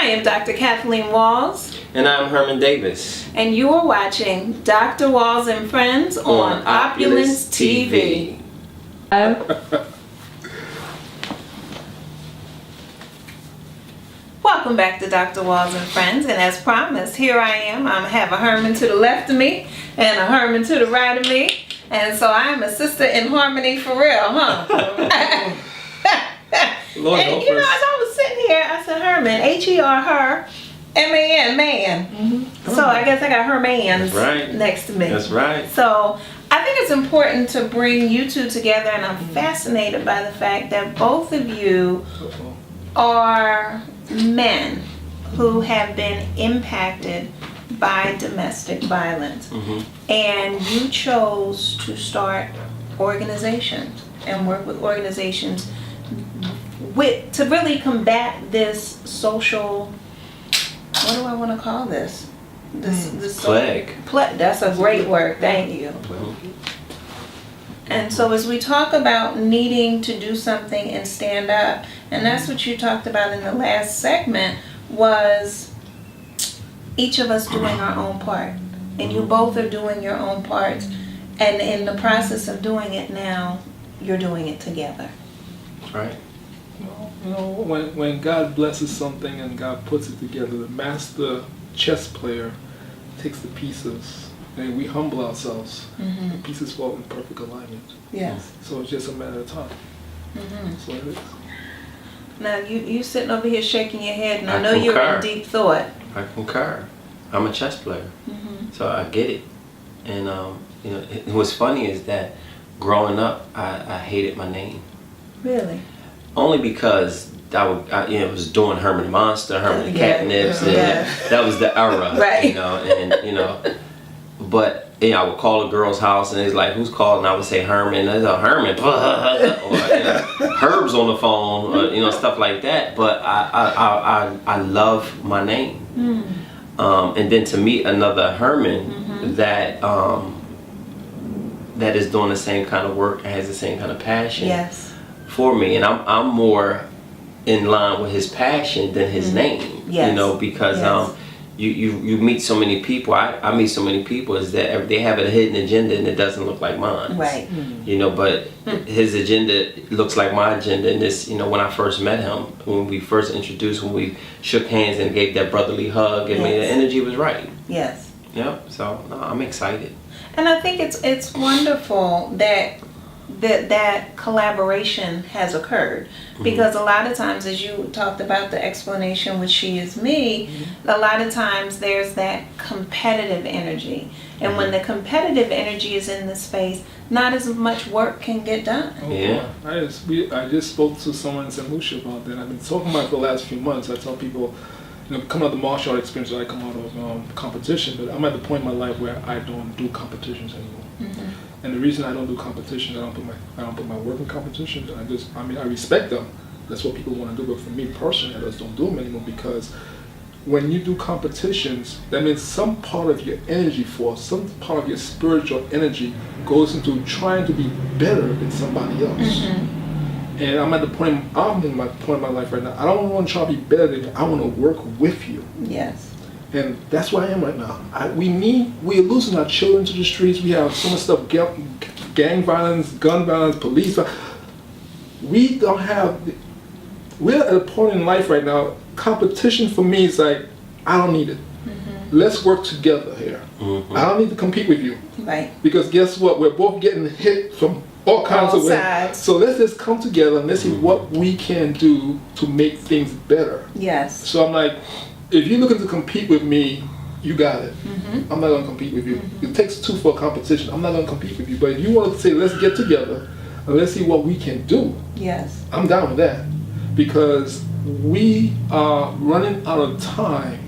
am Dr. Kathleen Walls. And I'm Herman Davis. And you are watching Dr. Walls and Friends on Opulence TV. Welcome back to Dr. Walls and Friends. And as promised, here I am. I have a Herman to the left of me and a Herman to the right of me. And so I am a sister in harmony for real, huh? Lord, and you know, as I was sitting here, I said, Herman, H-E-R, her, M-A-N, man. Mm-hmm. So I guess I got her mans next to me. That's right. So I think it's important to bring you two together, and I'm fascinated by the fact that both of you are men who have been impacted by domestic violence. Mm-hmm. And you chose to start organizations and work with organizations to really combat this social, what do I want to call this? This plague. That's a great word, thank you. And so as we talk about needing to do something and stand up, and that's what you talked about in the last segment, was each of us doing our own part. And you both are doing your own parts. And in the process of doing it now, you're doing it together. Right. Well, you know, when God blesses something and God puts it together, the master chess player takes the pieces and we humble ourselves. Mm-hmm. The pieces fall in perfect alignment. Yes. So it's just a matter of time. Mm-hmm. So it is. Now you sitting over here shaking your head, and I know you're in deep thought. I concur. I'm a chess player, so I get it. And you know, what's funny is that growing up, I hated my name. Really? Only because it was doing Herman Monster, Herman the Catnips, and that was the era, right? You know, and but. I would call a girl's house and it's like, who's calling? I would say Herman. There's a Herman, or Herb's on the phone, or, stuff like that. But I love my name, and then to meet another Herman that is doing the same kind of work and has the same kind of passion for me, and I'm more in line with his passion than his name, because You meet so many people. I meet so many people is that they have a hidden agenda and it doesn't look like mine. Right. But his agenda looks like my agenda. And this, when I first met him, when we first introduced, when we shook hands and gave that brotherly hug, the energy was right. Yes. Yep. So I'm excited. And I think it's wonderful that collaboration has occurred, because a lot of times, as you talked about the explanation with She Is Me, a lot of times there's that competitive energy, and when the competitive energy is in the space, not as much work can get done. I just spoke to someone in St. Lucia about that. I've been talking about it for the last few months. I tell people, coming out of the martial art experience, I come out of competition, but I'm at the point in my life where I don't do competitions anymore. And the reason I don't do competitions, I don't put my work in competitions. I respect them. That's what people want to do. But for me personally, I just don't do them anymore, because when you do competitions, that means some part of your energy force, some part of your spiritual energy goes into trying to be better than somebody else. And I'm in my point in my life right now. I don't want to try to be better than you. I want to work with you. Yes. And that's where I am right now. We're losing our children to the streets. We have so much stuff, gang violence, gun violence, police violence. We're at a point in life right now, competition for me is like, I don't need it. Let's work together here. I don't need to compete with you. Right. Because guess what? We're both getting hit from all kinds of ways. So let's just come together and let's see what we can do to make things better. Yes. So I'm like, if you're looking to compete with me, you got it. I'm not going to compete with you. It takes two for a competition. I'm not going to compete with you. But if you want to say, let's get together and let's see what we can do, I'm down with that. Because we are running out of time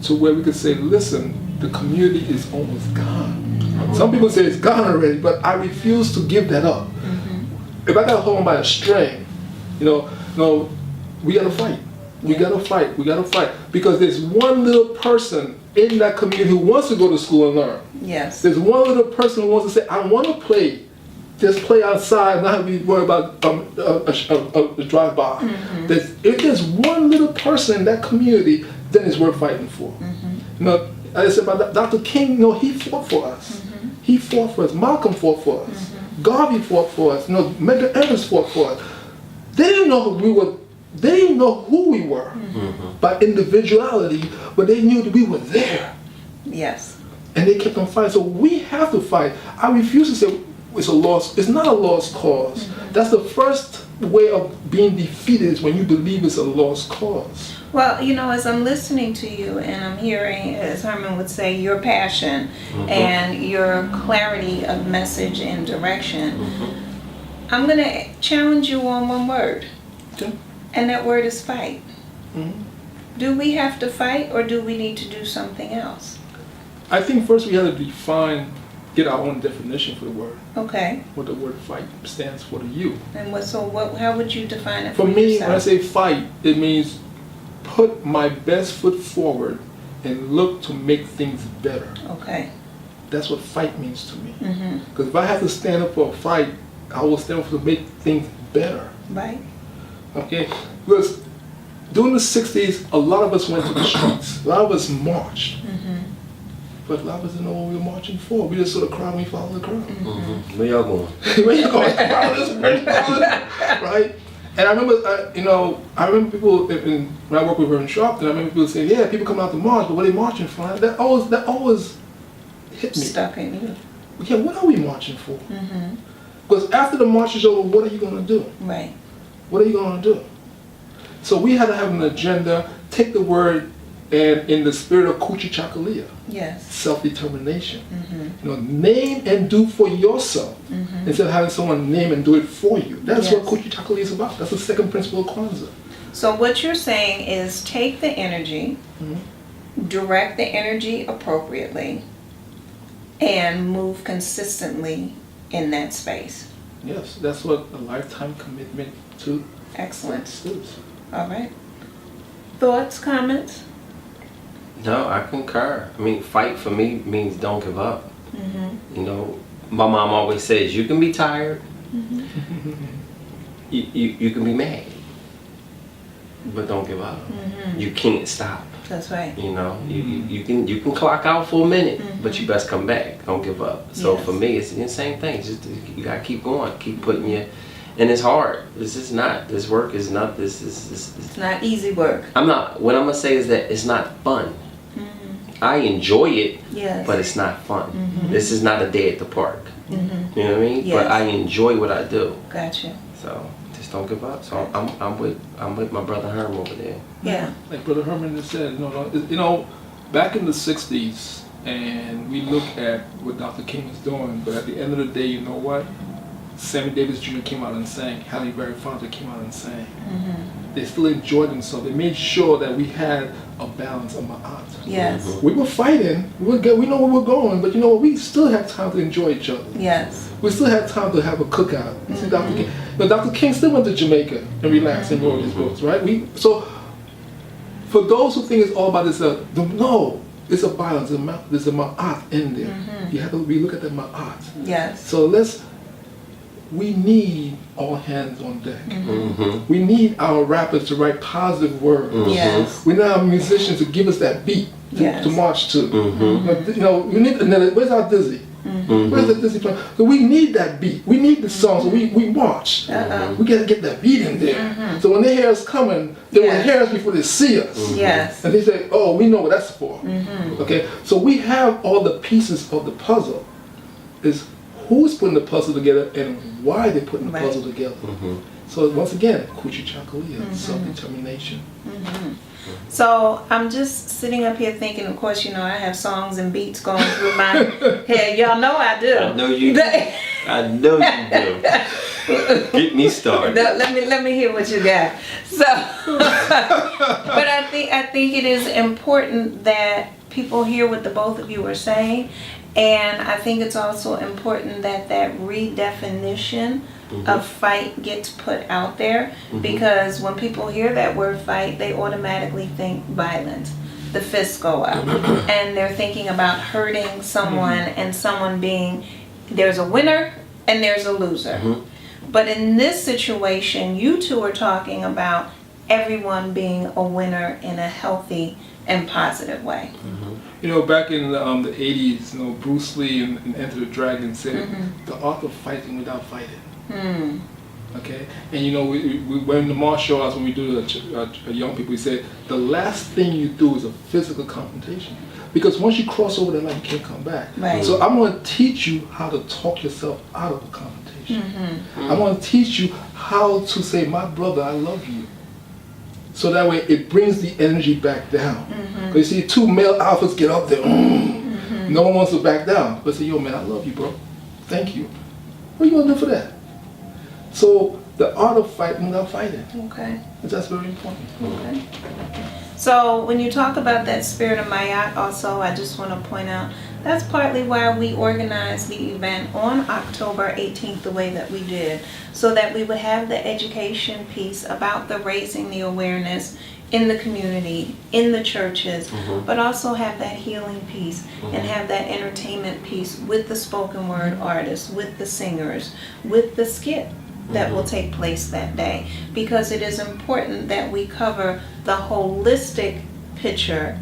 to where we could say, listen, the community is almost gone. Some people say it's gone already, but I refuse to give that up. If I got to hold on by a string, no, we got to fight. We gotta fight, because there's one little person in that community who wants to go to school and learn. Yes. There's one little person who wants to say, I want to play just play outside, not have to worry about a drive-by. If there's one little person in that community then it's worth fighting for. You know, as I said about Dr. King, you know, he fought for us. He fought for us. Malcolm fought for us. Garvey fought for us. You know, Medgar Evers fought for us. They didn't know who we were. They didn't know who we were by individuality, but they knew that we were there. Yes. And they kept on fighting. So we have to fight. I refuse to say it's a lost. It's not a lost cause. That's the first way of being defeated, is when you believe it's a lost cause. Well, you know, as I'm listening to you and I'm hearing, as Herman would say, your passion and your clarity of message and direction, I'm going to challenge you on one word. Okay. And that word is fight. Do we have to fight, or do we need to do something else? I think first we have to get our own definition for the word. Okay. What the word fight stands for to you. And how would you define it For me, yourself? when I say fight, it means put my best foot forward and look to make things better. Okay. That's what fight means to me. Because if I have to stand up for a fight, I will stand up to make things better. Right. Okay? Because during the 60s, a lot of us went to the streets. A lot of us marched. But a lot of us didn't know what we were marching for. We just sort of cried when we followed the crowd. Where y'all going? Where you going? Right? And I remember, I remember people, when I worked with Herman Sharpton, I remember people saying, yeah, people come out to march, but what are they marching for? That always hit me. Stuck in you. Yeah, what are we marching for? Because after the march is over, what are you going to do? Right. What are you going to do? So we had to have an agenda, take the word, and in the spirit of Kuchi Chakalia, Yes. self-determination. Name and do for yourself instead of having someone name and do it for you. That's what Kuchi Chakalia is about. That's the second principle of Kwanzaa. So what you're saying is take the energy, direct the energy appropriately, and move consistently in that space. Yes, that's what a lifetime commitment to Excellent. is. All right. Thoughts, comments? No, I concur. I mean, fight for me means don't give up. You know, my mom always says, you can be tired, you can be mad, but don't give up. You can't stop. That's right. You know, you can clock out for a minute, but you best come back. Don't give up. So for me, it's the same thing. Just you gotta keep going, keep putting your. And it's hard. This is not. This work is not. This is. It's not easy work. I'm not. What I'm gonna say is that it's not fun. I enjoy it, Yes. but it's not fun. This is not a day at the park. You know what I mean? Yes. But I enjoy what I do. Gotcha. So just don't give up. So I'm with my brother Herman over there. Yeah. Like Brother Herman has said, back in the 60s, and we look at what Dr. King was doing, but at the end of the day, you know what? Sammy Davis Jr. came out and sang. Halle Berry Fonda came out and sang. They still enjoyed themselves. They made sure that we had a balance of ma'at. Yes. We were fighting. We know where we're going, but you know what? We still had time to enjoy each other. Yes. We still had time to have a cookout. See, Dr. King, but Dr. King still went to Jamaica and relaxed and wrote his books, right? So for those who think it's all about this, no, it's a balance. There's a ma'at in there. We look at the ma'at. Yes. So we need all hands on deck. We need our rappers to write positive words. Yes. We need our musicians to give us that beat to march to. We need. Where's our dizzy? Where's the dizzy playing? So we need that beat. We need the song. So we march. We got to get that beat in there. So when they hear us coming, they will hear us before they see us. Yes. And they say, "Oh, we know what that's for." Okay. So we have all the pieces of the puzzle. Is who's putting the puzzle together and why they're putting the puzzle together. So once again, Kuchi Chakalia, self-determination. So I'm just sitting up here thinking, of course, I have songs and beats going through my head. Y'all know I do. I know you do. I know you do. Get me started. Let me hear what you got. So, but I think it is important that people hear what the both of you are saying. And I think it's also important that redefinition of fight gets put out there, because when people hear that word fight, they automatically think violence. The fists go up and they're thinking about hurting someone and someone there's a winner and there's a loser. But in this situation, you two are talking about everyone being a winner in a healthy and positive way. You know, back in the 80s, you know, Bruce Lee in Enter the Dragon said, the art of fighting without fighting. Okay? And you know, when in the martial arts, when we do young people, we say, the last thing you do is a physical confrontation. Because once you cross over that line, you can't come back. Right. So I'm going to teach you how to talk yourself out of a confrontation. I'm going to teach you how to say, my brother, I love you. So that way it brings the energy back down. Because you see, two male alphas get up there. No one wants to back down. But say, yo, man, I love you, bro. Thank you. What are you going to do for that? So the art of fighting without fighting. Okay. That's very important. Okay. So when you talk about that spirit of Mayat also, I just want to point out, that's partly why we organized the event on October 18th the way that we did, so that we would have the education piece about the raising the awareness in the community, in the churches, but also have that healing piece and have that entertainment piece with the spoken word artists, with the singers, with the skit that will take place that day, because it is important that we cover the holistic picture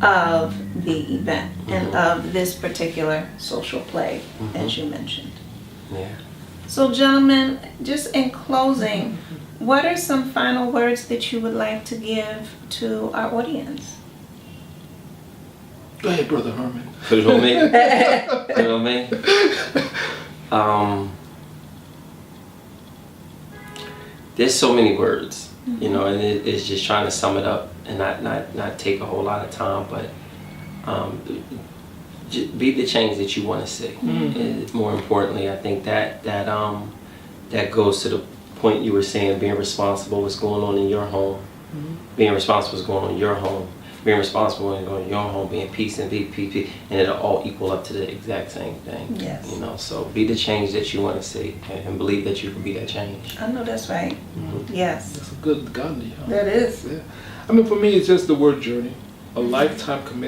of the event and of this particular social play, as you mentioned. Yeah. So gentlemen, just in closing, what are some final words that you would like to give to our audience? Go ahead, Brother Herman. Put it on me. Put it on me. There's so many words, you know, and it's just trying to sum it up and not take a whole lot of time, but be the change that you want to see. And more importantly, I think that goes to the point you were saying, being responsible what's going on in your home, being responsible what's going on in your home, being responsible and going to your home, being peace and peace, and it'll all equal up to the exact same thing. Yes. You know, so be the change that you want to see, and believe that you can be that change. I know that's right. Yes. That's a good Gandhi. Huh? That is. Yeah. I mean, for me, it's just the word journey, a lifetime commitment.